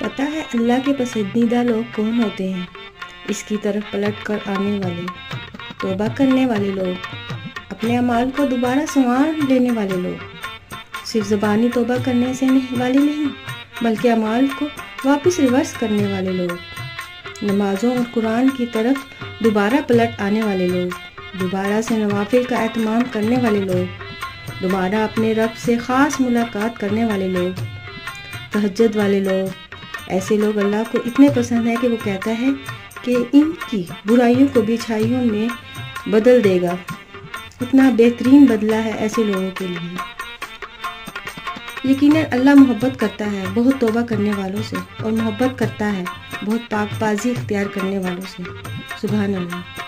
پتہ ہے اللہ کے پسندیدہ لوگ کون ہوتے ہیں؟ اس کی طرف پلٹ کر آنے والے، توبہ کرنے والے لوگ، اپنے اعمال کو دوبارہ سنوار لینے والے لوگ، صرف زبانی توبہ کرنے سے والے نہیں بلکہ اعمال کو واپس ریورس کرنے والے لوگ، نمازوں اور قرآن کی طرف دوبارہ پلٹ آنے والے لوگ، دوبارہ سے نوافل کا اہتمام کرنے والے لوگ، دوبارہ اپنے رب سے خاص ملاقات کرنے والے لوگ، تہجد والے لوگ۔ ایسے لوگ اللہ کو اتنے پسند ہیں کہ وہ کہتا ہے کہ ان کی برائیوں کو بھی اچھائیوں میں بدل دے گا۔ اتنا بہترین بدلہ ہے ایسے لوگوں کے لیے۔ یقیناً اللہ محبت کرتا ہے بہت توبہ کرنے والوں سے، اور محبت کرتا ہے بہت پاک بازی اختیار کرنے والوں سے۔ سبحان اللہ۔